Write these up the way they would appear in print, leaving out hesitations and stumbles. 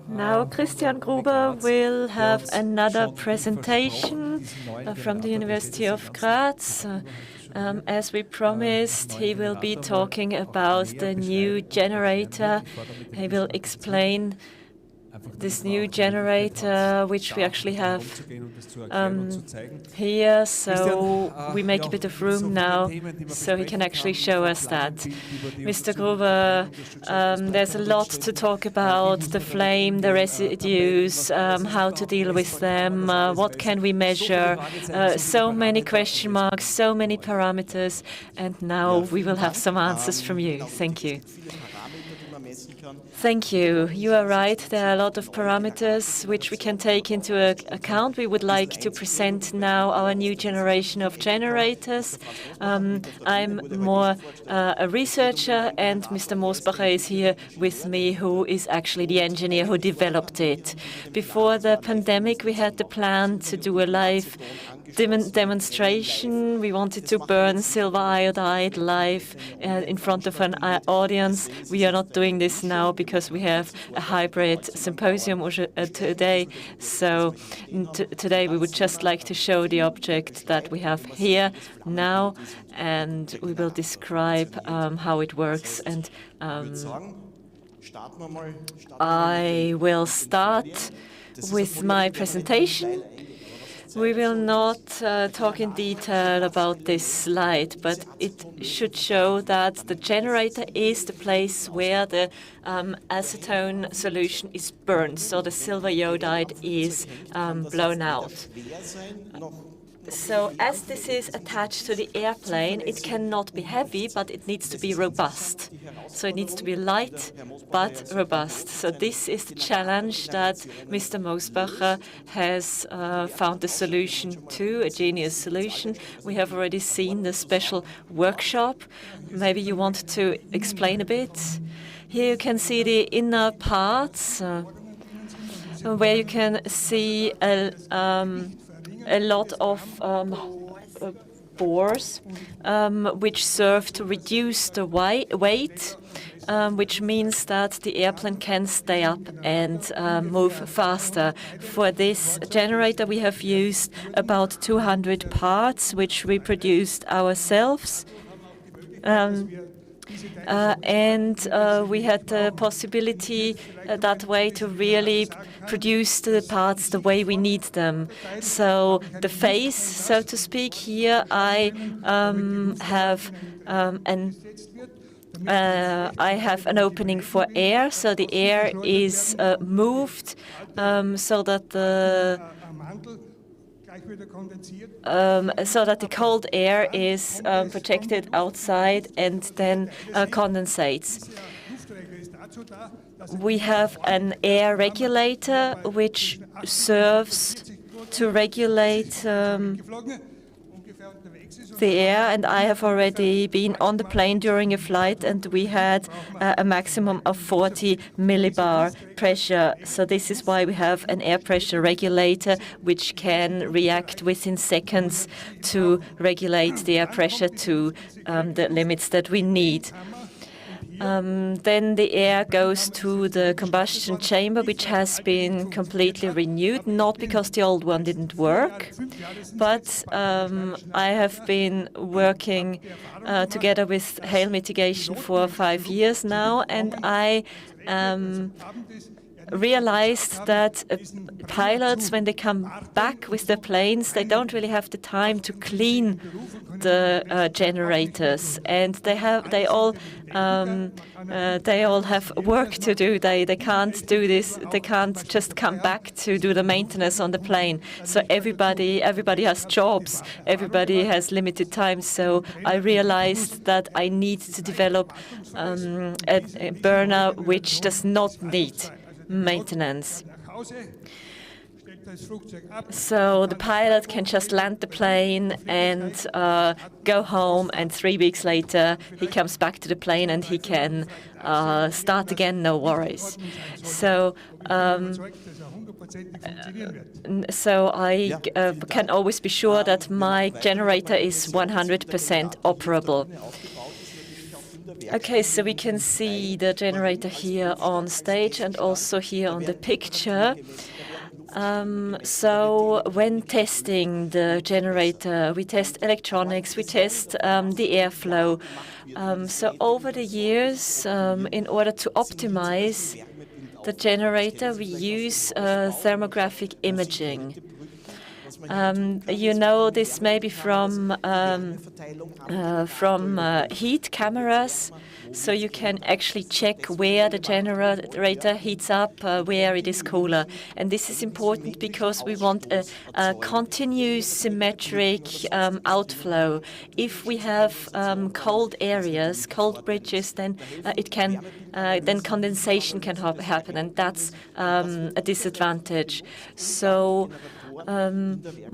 Now Christian Gruber will have another presentation from the University of Graz. As we promised, he will be talking about the new generator. He will explain this new generator, which we actually have here, so we make a bit of room now so he can actually show us that. Mr. Gruber, there's a lot to talk about: the flame, the residues, how to deal with them, what can we measure, so many question marks, so many parameters, and now we will have some answers from you. Thank you. Thank you. You are right. There are a lot of parameters which we can take into account. We would like to present now our new generation of generators. I'm more a researcher, and Mr. Mosbacher is here with me, who is actually the engineer who developed it. Before the pandemic, we had the plan to do a live demonstration. We wanted to burn silver iodide live in front of an audience. We are not doing this now because we have a hybrid symposium today. So today we would just like to show the object that we have here now, and we will describe how it works. And I will start with my presentation. We will not talk in detail about this slide, but it should show that the generator is the place where the acetone solution is burned, so the silver iodide is blown out. So as this is attached to the airplane, it cannot be heavy, but it needs to be robust. So it needs to be light, but robust. So this is the challenge that Mr. Mosbacher has found the solution to, a genius solution. We have already seen the special workshop. Maybe you want to explain a bit. Here you can see the inner parts, where you can see a lot of bores which serve to reduce the weight, which means that the airplane can stay up and move faster. For this generator, we have used about 200 parts, which we produced ourselves. We had the possibility that way to really produce the parts the way we need them. So the face, so to speak, here I have an opening for air, so the air is moved so that the cold air is projected outside and then condensates. We have an air regulator which serves to regulate the air, and I have already been on the plane during a flight, and we had a maximum of 40 millibar pressure. So this is why we have an air pressure regulator which can react within seconds to regulate the air pressure to the limits that we need. Then the air goes to the combustion chamber, which has been completely renewed, not because the old one didn't work, but I have been working together with HailMitigation for 5 years now, and I realized that pilots, when they come back with their planes, they don't really have the time to clean the generators, and they all have work to do. They can't do this. They can't just come back to do the maintenance on the plane. So everybody has jobs. Everybody has limited time. So I realized that I need to develop a burner which does not need maintenance. So the pilot can just land the plane and go home, and 3 weeks later he comes back to the plane and he can start again, no worries. So I can always be sure that my generator is 100% operable. Okay, so we can see the generator here on stage and also here on the picture. So when testing the generator, we test electronics, we test the airflow. So over the years, in order to optimize the generator, we use thermographic imaging. You know this maybe from heat cameras, so you can actually check where the generator heats up, where it is cooler. And this is important because we want a continuous symmetric outflow. If we have cold areas, cold bridges, then then condensation can happen, and that's a disadvantage. So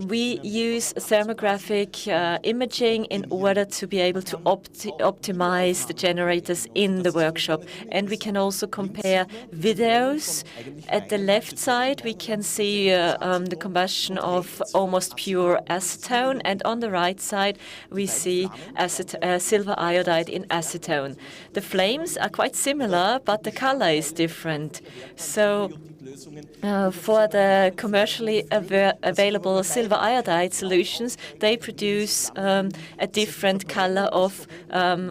we use thermographic imaging in order to be able to optimize the generators in the workshop. And we can also compare videos. At the left side, we can see the combustion of almost pure acetone, and on the right side, we see silver iodide in acetone. The flames are quite similar, but the color is different. So for the commercially available silver iodide solutions, they produce a different color of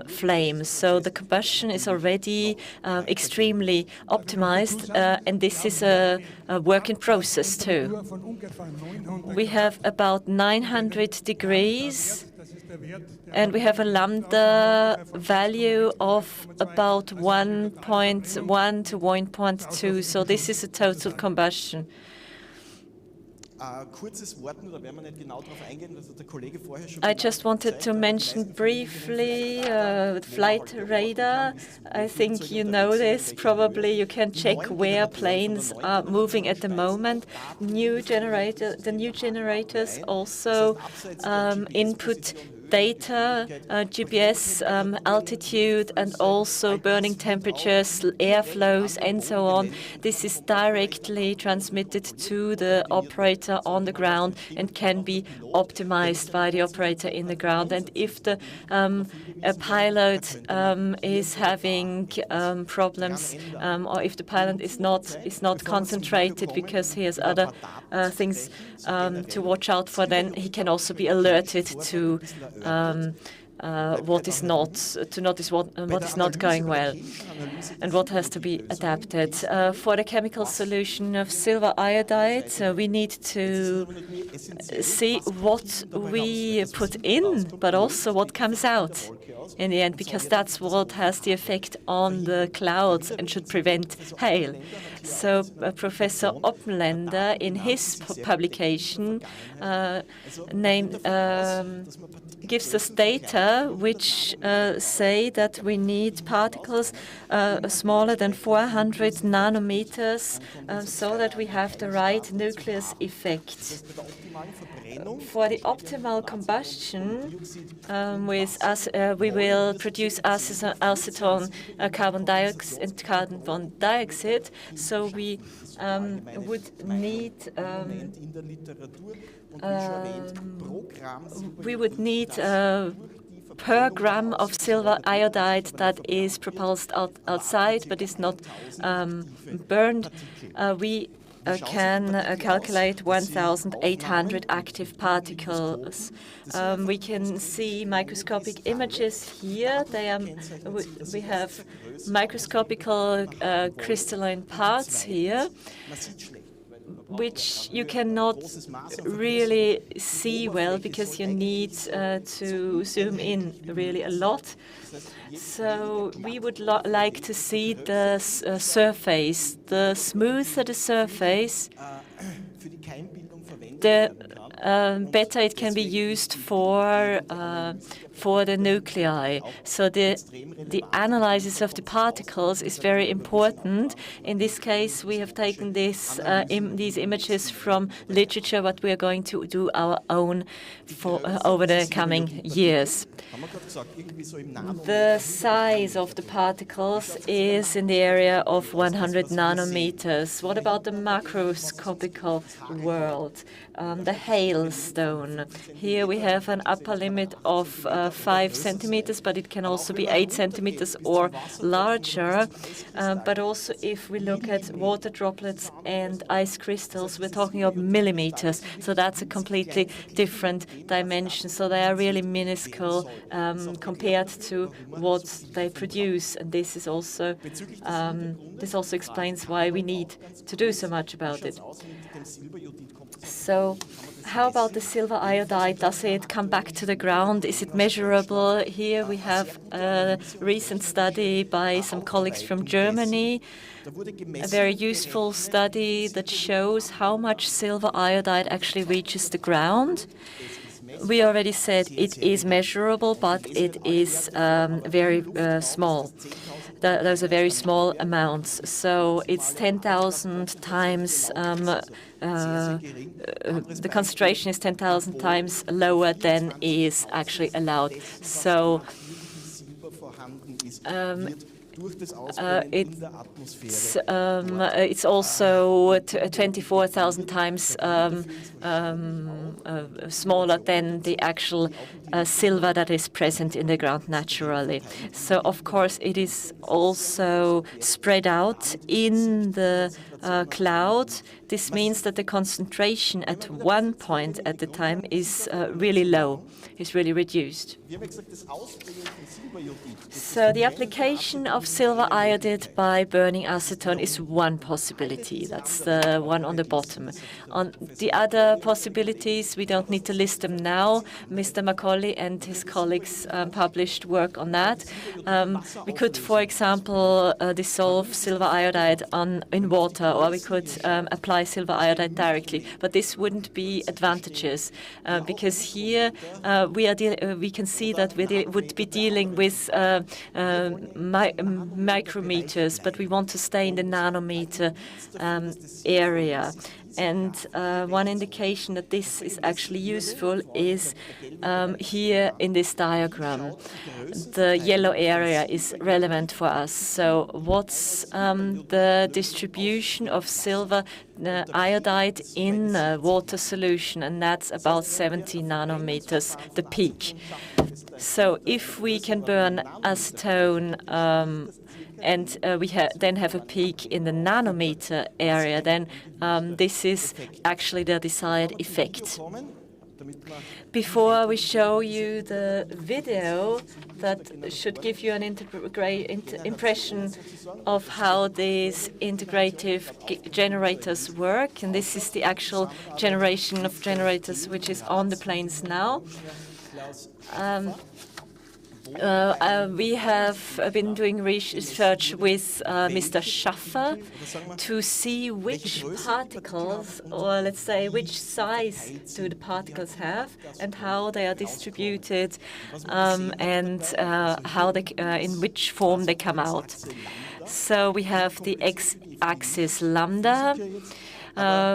flame. So the combustion is already extremely optimized, and this is a work in process too. We have about 900 degrees, and we have a lambda value of about 1.1 to 1.2. So this is a total combustion. I just wanted to mention briefly flight radar. I think you know this. Probably you can check where planes are moving at the moment. The new generators also input data, GPS, altitude, and also burning temperatures, airflows, and so on. This is directly transmitted to the operator on the ground and can be optimized by the operator in the ground. And if the a pilot is having problems, or if the pilot is not concentrated because he has other things to watch out for, then he can also be alerted to what is not going well and what has to be adapted. For the chemical solution of silver iodide, we need to see what we put in, but also what comes out in the end, because that's what has the effect on the clouds and should prevent hail. So Professor Oppenländer, in his publication, gives us data which say that we need particles smaller than 400 nanometers so that we have the right nucleus effect. For the optimal combustion, we will produce acetone, carbon dioxide. So we would need per gram of silver iodide that is propulsed outside but is not burned. We can calculate 1,800 active particles. We can see microscopic images here. We have microscopical crystalline parts here, which you cannot really see well because you need to zoom in really a lot. So we would like to see the surface. The smoother the surface, the better it can be used for the nuclei. So the analysis of the particles is very important. In this case, we have taken these images from literature, but we are going to do our own over the coming years. The size of the particles is in the area of 100 nanometers. What about the macroscopical world? The hailstone. Here we have an upper limit of 5 centimeters, but it can also be 8 centimeters or larger. But also if we look at water droplets and ice crystals, we're talking of millimeters. So that's a completely different dimension. So they are really minuscule compared to what they produce. And this is also explains why we need to do so much about it. So how about the silver iodide? Does it come back to the ground? Is it measurable? Here we have a recent study by some colleagues from Germany, a very useful study that shows how much silver iodide actually reaches the ground. We already said it is measurable, but it is very small. Those are very small amounts. So it's 10,000 times, the concentration is 10,000 times lower than is actually allowed. So it's also 24,000 times smaller than the actual silver that is present in the ground naturally. So, of course, it is also spread out in the cloud. This means that the concentration at one point at the time is really low, is really reduced. So the application of silver iodide by burning acetone is one possibility. That's the one on the bottom. On the other possibilities, we don't need to list them now. Mr. Macaulay and his colleagues published work on that. We could, for example, dissolve silver iodide in water, or we could apply silver iodide directly. But this wouldn't be advantageous because here we can see that we would be dealing with micrometers, but we want to stay in the nanometer area. And one indication that this is actually useful is here in this diagram. The yellow area is relevant for us. So what's the distribution of silver iodide in water solution? And that's about 70 nanometers, the peak. So if we can burn acetone and we then have a peak in the nanometer area, then this is actually the desired effect. Before we show you the video that should give you an impression of how these integrative generators work, and this is the actual generation of generators which is on the planes now. We have been doing research with Mr. Schaffer to see which particles, or let's say which size do the particles have and how they are distributed and how they, in which form they come out. So we have the x-axis lambda.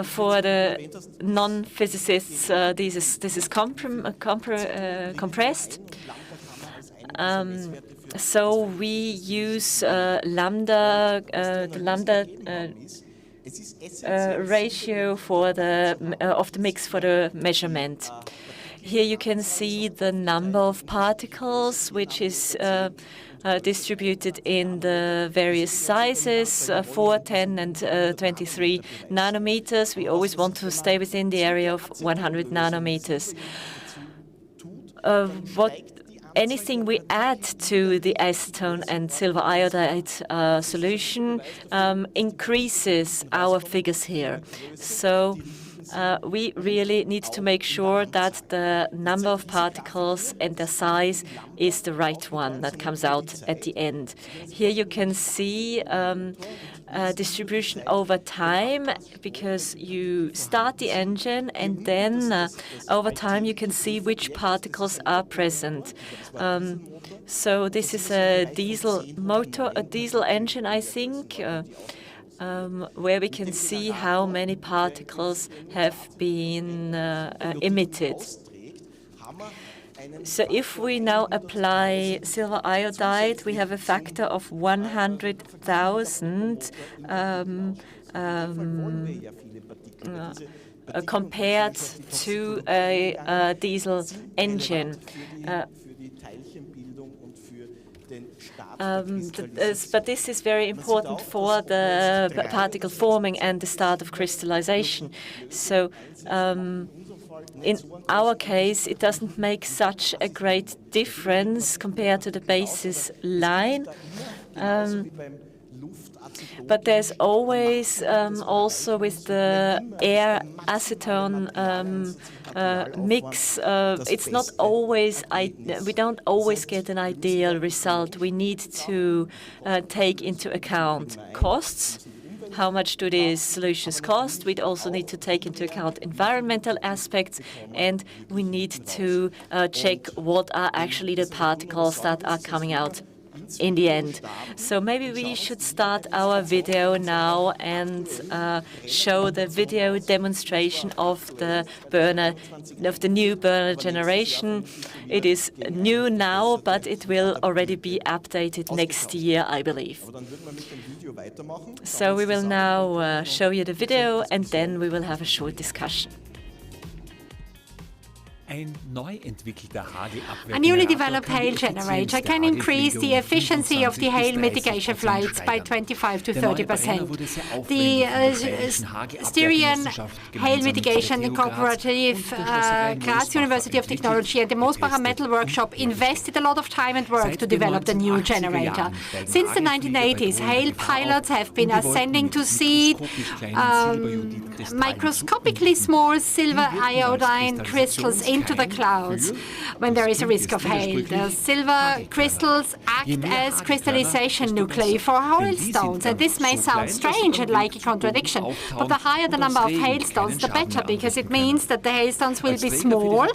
For the non-physicists, this is compressed. So we use lambda, the lambda ratio for of the mix for the measurement. Here you can see the number of particles, which is distributed in the various sizes, 4, 10, and 23 nanometers. We always want to stay within the area of 100 nanometers. Anything we add to the acetone and silver iodide solution increases our figures here. So we really need to make sure that the number of particles and the size is the right one that comes out at the end. Here you can see distribution over time, because you start the engine and then over time you can see which particles are present. So this is a diesel motor, a diesel engine, I think, where we can see how many particles have been emitted. So if we now apply silver iodide, we have a factor of 100,000 compared to a diesel engine. But this is very important for the particle forming and the start of crystallization. So in our case, it doesn't make such a great difference compared to the basis line. But there's always also with the air acetone mix, it's not always, we don't always get an ideal result. We need to take into account costs. How much do these solutions cost? We also need to take into account environmental aspects, and we need to check what are actually the particles that are coming out in the end. So maybe we should start our video now and show the video demonstration of the burner, of the new burner generation. It is new now, but it will already be updated next year, I believe. So we will now show you the video, and then we will have a short discussion. A newly developed hail generator can increase the efficiency of the hail mitigation flights by 25 to 30%. The Styrian Hail Mitigation Cooperative, Graz University of Technology and the Mosbacher Metal Workshop invested a lot of time and work to develop the new generator. Since the 1980s, hail pilots have been ascending to see microscopically small silver iodine crystals into the clouds when there is a risk of hail. The silver crystals act as crystallization nuclei for hailstones, and this may sound strange and like a contradiction, but the higher the number of hailstones, the better, because it means that the hailstones will be small,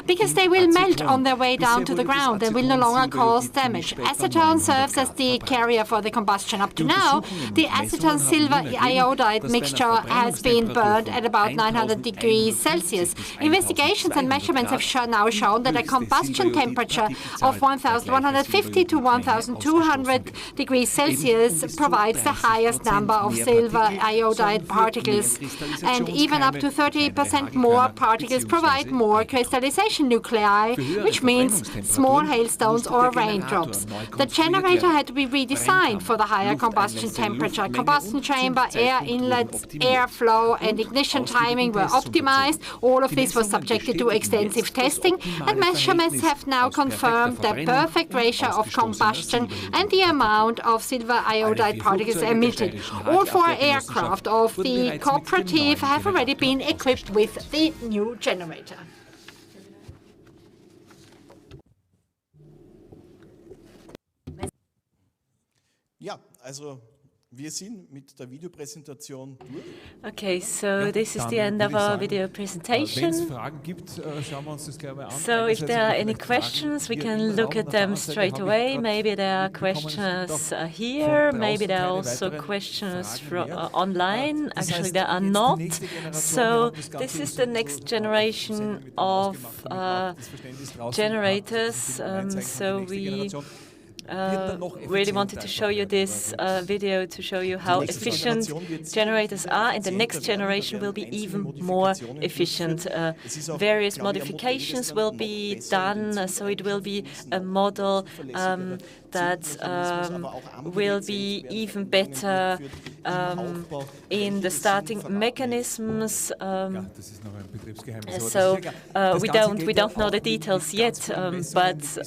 because they will melt on their way down to the ground and will no longer cause damage. Acetone serves as the carrier for the combustion. Up to now, the acetone silver iodide mixture has been burned at about 900 degrees Celsius. Investigations and measurements have now shown that a combustion temperature of 1,150 to 1,200 degrees Celsius provides the highest number of silver iodide particles, and even up to 30% more particles provide more crystallization nuclei, which means small hailstones or raindrops. The generator had to be redesigned for the higher combustion temperature. Combustion chamber, air inlets, airflow, and ignition timing were optimized. All of this was subjected to extensive testing, and measurements have now confirmed the perfect ratio of combustion and the amount of silver iodide particles emitted. All 4 aircraft of the cooperative have already been equipped with the new generator. Ja, also wir sind mit der Videopräsentation durch. Okay, so this is the end of our video presentation. So if there are any questions, we can look at them straight away. Maybe there are questions here, maybe there are also questions from online. Actually, there are not. So this is the next generation of generators. So we really wanted to show you this video to show you how efficient generators are, and the next generation will be even more efficient. Various modifications will be done, so it will be a model that will be even better in the starting mechanisms. So we don't know the details yet, but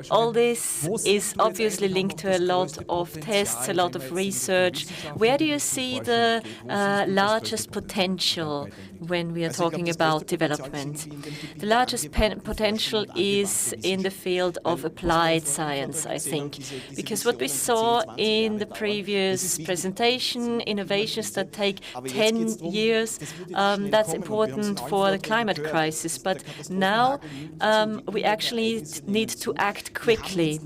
all this is obviously linked to a lot of tests, a lot of research. Where do you see the largest potential when we are talking about development? The largest potential is in the field of applied science, I think, because what we saw in the previous presentation, innovations that take 10 years, that's important for the climate crisis. But now we actually need to act quickly.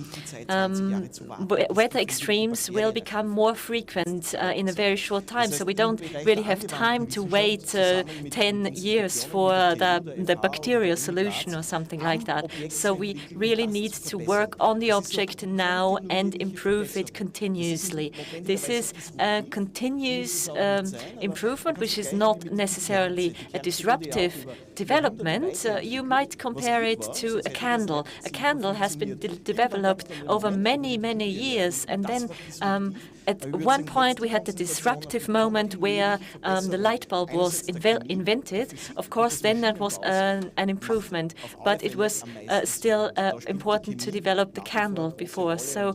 Weather extremes will become more frequent in a very short time, so we don't really have time to wait 10 years for the bacterial solution or something like that. So we really need to work on the object now and improve it continuously. This is a continuous improvement, which is not necessarily a disruptive development. You might compare it to a candle. A candle has been developed over many, many years, and then at one point we had the disruptive moment where the light bulb was invented. Of course, then that was an improvement, but it was still important to develop the candle before. So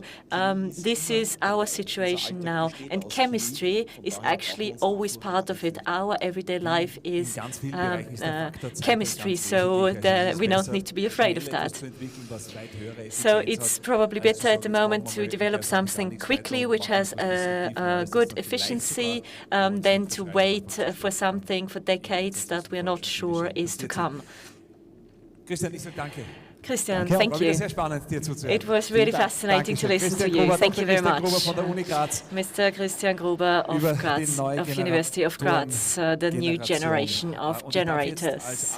this is our situation now, and chemistry is actually always part of it. Our everyday life is chemistry, so we don't need to be afraid of that. So it's probably better at the moment to develop something quickly, which has a good efficiency, than to wait for something for decades that we're not sure is to come. Christian, thank you. It was really fascinating to listen to you. Thank you very much. Mr. Christian Gruber of Graz, of University of Graz, the new generation of generators.